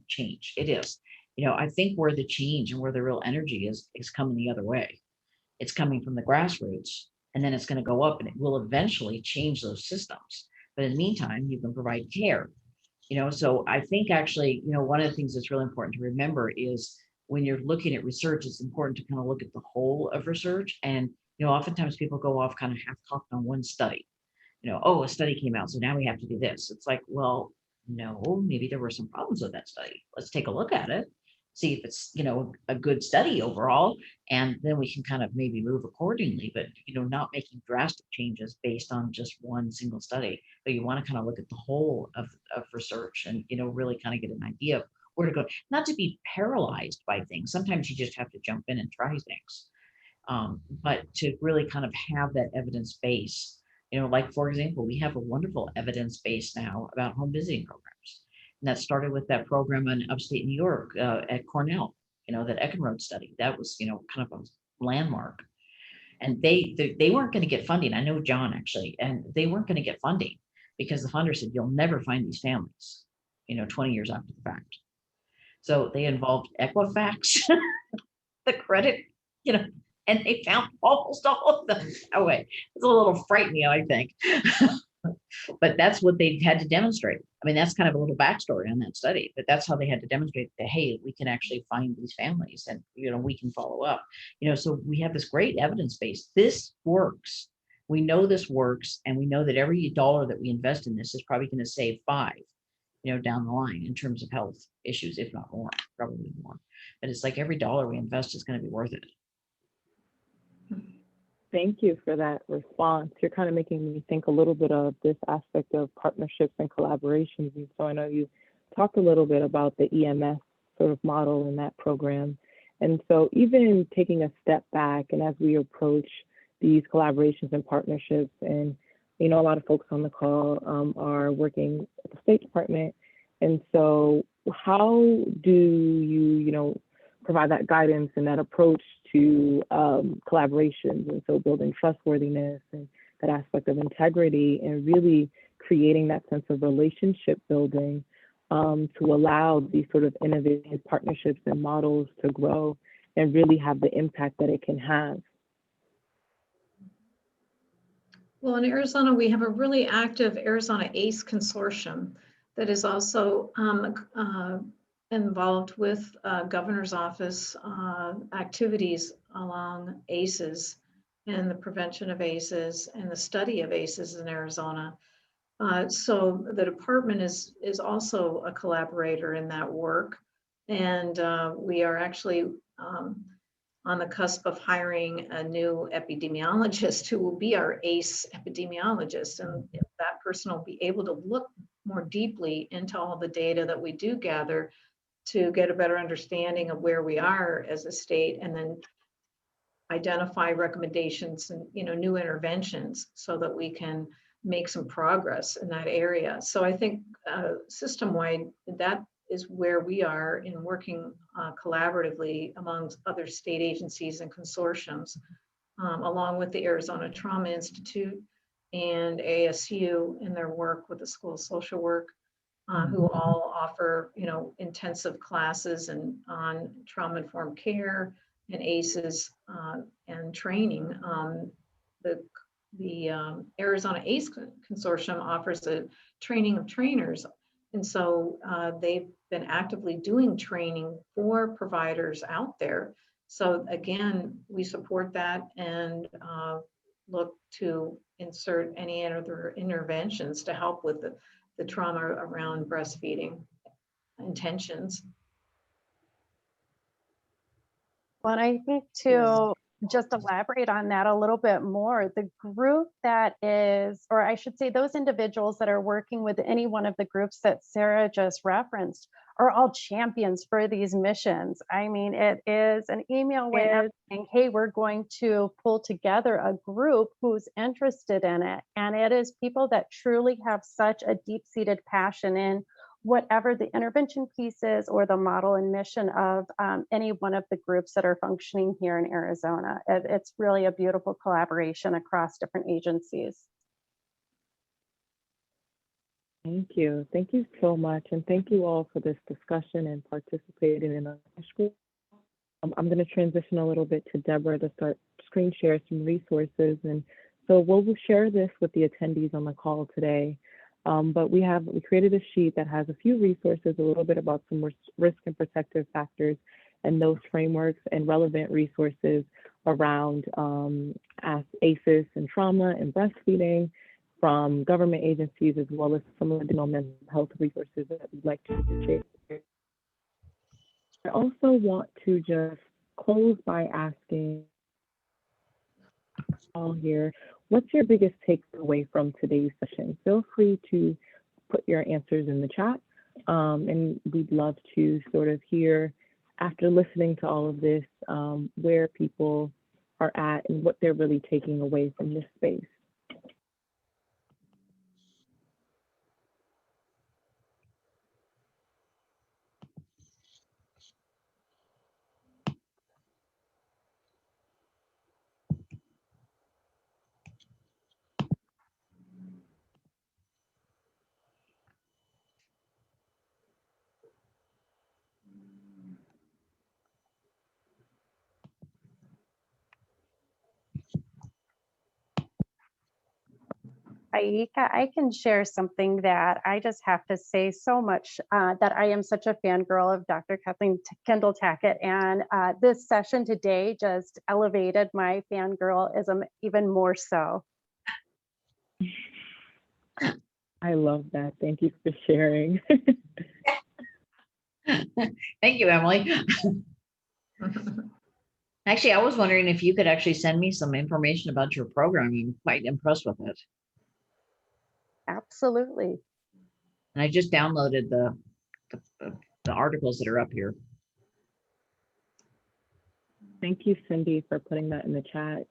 change. It is, I think where the change and where the real energy is coming the other way. It's coming from the grassroots, and then it's going to go up and it will eventually change those systems. But in the meantime, you can provide care, so I think actually, one of the things that's really important to remember is when you're looking at research, it's important to kind of look at the whole of research. And, oftentimes people go off kind of half-cocked on one study. Oh, a study came out, so now we have to do this. It's like, well, no, maybe there were some problems with that study. Let's take a look at it, see if it's, a good study overall, and then we can kind of maybe move accordingly, but, not making drastic changes based on just one single study. But you want to kind of look at the whole of research and, really kind of get an idea of where to go, not to be paralyzed by things. Sometimes you just have to jump in and try things, but to really kind of have that evidence base. Like, for example, we have a wonderful evidence base now about home visiting programs. And that started with that program in upstate New York at Cornell, that Eckenrode study. That was, kind of a landmark. And they weren't going to get funding. I know John actually, and they weren't going to get funding because the funder said, you'll never find these families, 20 years after the fact. So they involved Equifax, the credit, and they found almost all of them. Oh, wait, it's a little frightening, I think. But that's what they had to demonstrate. I mean, that's kind of a little backstory on that study, but that's how they had to demonstrate that, hey, we can actually find these families and, we can follow up. So we have this great evidence base. This works. We know this works, and we know that every dollar that we invest in this is probably going to save 5, down the line in terms of health issues, if not more, probably more. But it's like every dollar we invest is going to be worth it. Thank you for that response. You're kind of making me think a little bit of this aspect of partnerships and collaborations. And so I know you talked a little bit about the EMS sort of model in that program. And so even taking a step back, and as we approach these collaborations and partnerships, and a lot of folks on the call are working at the State Department. And so how do you, provide that guidance and that approach to collaborations. And so building trustworthiness and that aspect of integrity and really creating that sense of relationship building to allow these sort of innovative partnerships and models to grow and really have the impact that it can have. Well, in Arizona, we have a really active Arizona ACE consortium that is also involved with governor's office activities along ACEs and the prevention of ACEs and the study of ACEs in Arizona. So the department is also a collaborator in that work. And we are actually on the cusp of hiring a new epidemiologist who will be our ACE epidemiologist. And that person will be able to look more deeply into all the data that we do gather to get a better understanding of where we are as a state, and then identify recommendations and new interventions so that we can make some progress in that area. So I think system-wide, that is where we are in working collaboratively amongst other state agencies and consortiums, along with the Arizona Trauma Institute and ASU in their work with the School of Social Work, who all offer, intensive classes on trauma-informed care and ACEs and training. The Arizona ACE Consortium offers a training of trainers. And so they've been actively doing training for providers out there. So again, we support that and look to insert any other interventions to help with the trauma around breastfeeding intentions. Well, and I think to just elaborate on that a little bit more, the group that is, or I should say those individuals that are working with any one of the groups that Sarah just referenced are all champions for these missions. I mean, it is an email went out saying, hey, we're going to pull together a group who's interested in it. And it is people that truly have such a deep-seated passion in whatever the intervention piece is or the model and mission of any one of the groups that are functioning here in Arizona. It's really a beautiful collaboration across different agencies. Thank you. Thank you so much. And thank you all for this discussion and participating in our group. I'm going to transition a little bit to Deborah to start screen share some resources. And so we'll share this with the attendees on the call today. But we created a sheet that has a few resources, a little bit about some risk and protective factors and those frameworks and relevant resources around ACEs and trauma and breastfeeding from government agencies, as well as some of the mental health resources that we'd like to share. I also want to just close by asking all here, what's your biggest takeaway from today's session? Feel free to put your answers in the chat. And we'd love to sort of hear, after listening to all of this, where people are at and what they're really taking away from this space. Aika, I can share something that I just have to say so much that I am such a fangirl of Dr. Kathleen Kendall Tackett, and this session today just elevated my fangirlism even more so. I love that. Thank you for sharing. Thank you, Emily. Actually, I was wondering if you could actually send me some information about your program. I'm quite impressed with it. Absolutely. And I just downloaded the articles that are up here. Thank you, Cindy, for putting that in the chat.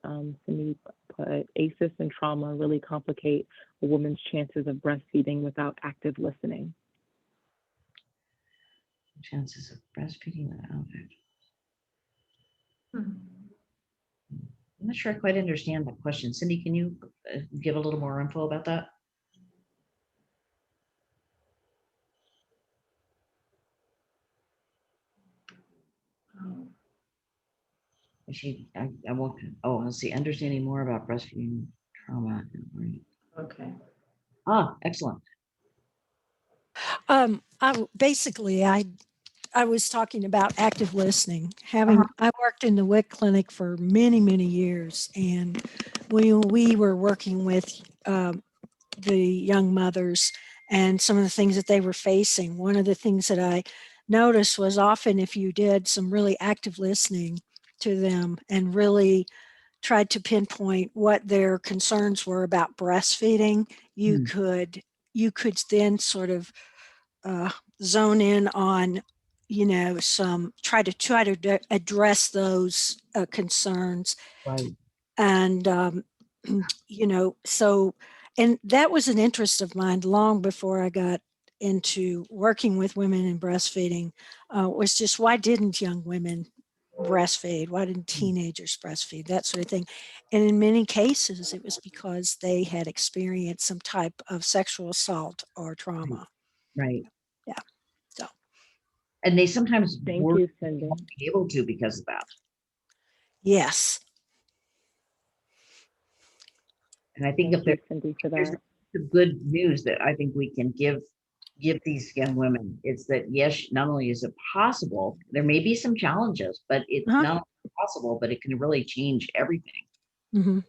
Cindy put ACEs and trauma really complicate a woman's chances of breastfeeding without active listening. Chances of breastfeeding without it. I'm not sure I quite understand that question. Cindy, can you give a little more info about that? I won't, oh, let's see, understanding more about breastfeeding trauma. Okay. Ah, excellent. I was talking about active listening. I worked in the WIC clinic for many, many years, and we were working with the young mothers and some of the things that they were facing. One of the things that I noticed was often if you did some really active listening to them and really tried to pinpoint what their concerns were about breastfeeding, you could then sort of uh, zone in on, some try to address those concerns. Right. And so, and that was an interest of mine long before I got into working with women in breastfeeding. Was just, why didn't young women breastfeed? Why didn't teenagers breastfeed? That sort of thing. And in many cases, it was because they had experienced some type of sexual assault or trauma. Right. Yeah. So. And they sometimes Thank weren't you, Cindy. able to because of that. Yes. And I think Thank if you, Cindy, for there's that. the good news that I think we can give these young women, it's that yes, not only is it possible, there may be some challenges, but it's Uh-huh. not only possible, but it can really change everything. Mm-hmm.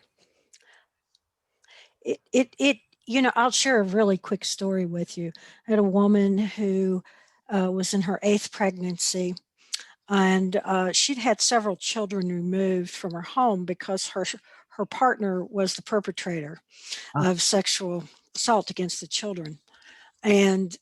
I'll share a really quick story with you. I had a woman who was in her 8th pregnancy, and she'd had several children removed from her home because her partner was the perpetrator of sexual assault against the children. And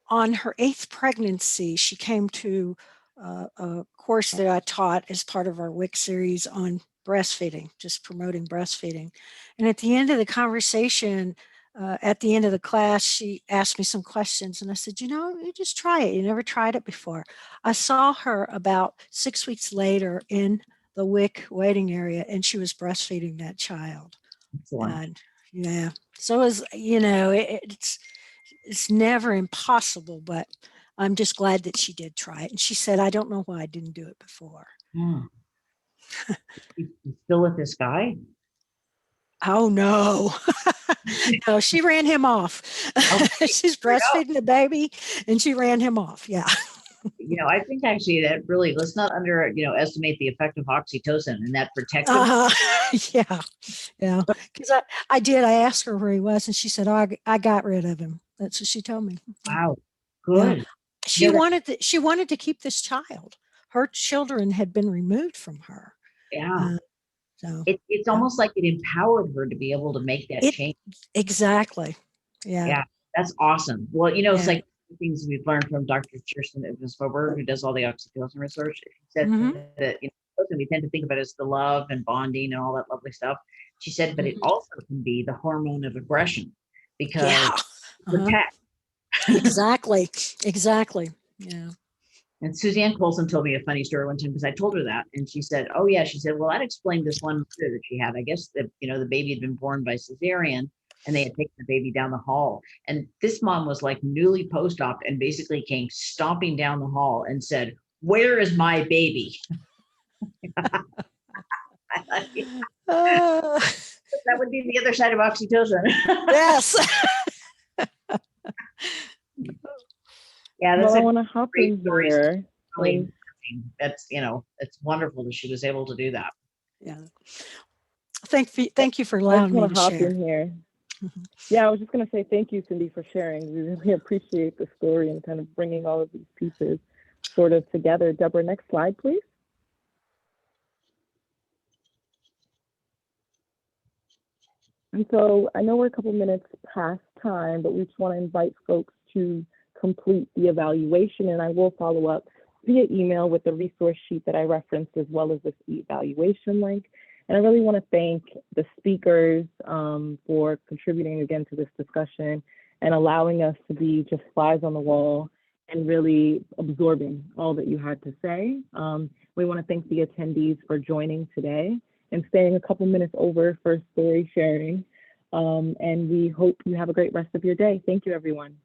on her 8th pregnancy, she came to a course that I taught as part of our WIC series on breastfeeding, just promoting breastfeeding. And at the end of the conversation, at the end of the class, she asked me some questions, and I said, you just try it. You never tried it before. I saw her about 6 weeks later in the WIC waiting area, and she was breastfeeding that child. Excellent. And yeah, so it was, it's never impossible, but I'm just glad that she did try it. And she said, I don't know why I didn't do it before. You still with this guy? Oh, no. No, she ran him off. Okay. She's breastfeeding the baby and she ran him off. Yeah. I think actually that really, let's not estimate the effect of oxytocin and that protective. Yeah. Yeah. Because I asked her where he was, and she said, oh, I got rid of him. That's what she told me. Wow. Good. Yeah. She wanted to keep this child. Her children had been removed from her. Yeah. So It's almost like it empowered her to be able to make that change. Exactly. Yeah. Yeah, that's awesome. Well, it's Yeah. like things we've learned from Dr. Kirsten Svoberg, who does all the oxytocin research. She said that we tend to think of it as the love and bonding and all that lovely stuff. She said, but it also can be the hormone of aggression because protect. Exactly. Exactly. Yeah. And Suzanne Colson told me a funny story one time because I told her that, and she said, "Oh yeah," she said, "Well, that explained this one mother that she had. I guess the baby had been born by cesarean, and they had taken the baby down the hall. And this mom was like newly post-op and basically came stomping down the hall and said, 'Where is my baby?'" That would be the other side of oxytocin. Yes. Yeah, that's I want to hop in here. Really, that's it's wonderful that she was able to do that. Yeah. Thank you for allowing me to hop share. In here. Yeah, I was just going to say thank you, Cindy, for sharing. We really appreciate the story and kind of bringing all of these pieces sort of together. Deborah, next slide, please. And so I know we're a couple minutes past time, but we just want to invite folks to complete the evaluation, and I will follow up via email with the resource sheet that I referenced, as well as this evaluation link. And I really want to thank the speakers for contributing again to this discussion and allowing us to be just flies on the wall and really absorbing all that you had to say. We want to thank the attendees for joining today and staying a couple minutes over for story sharing. And we hope you have a great rest of your day. Thank you, everyone.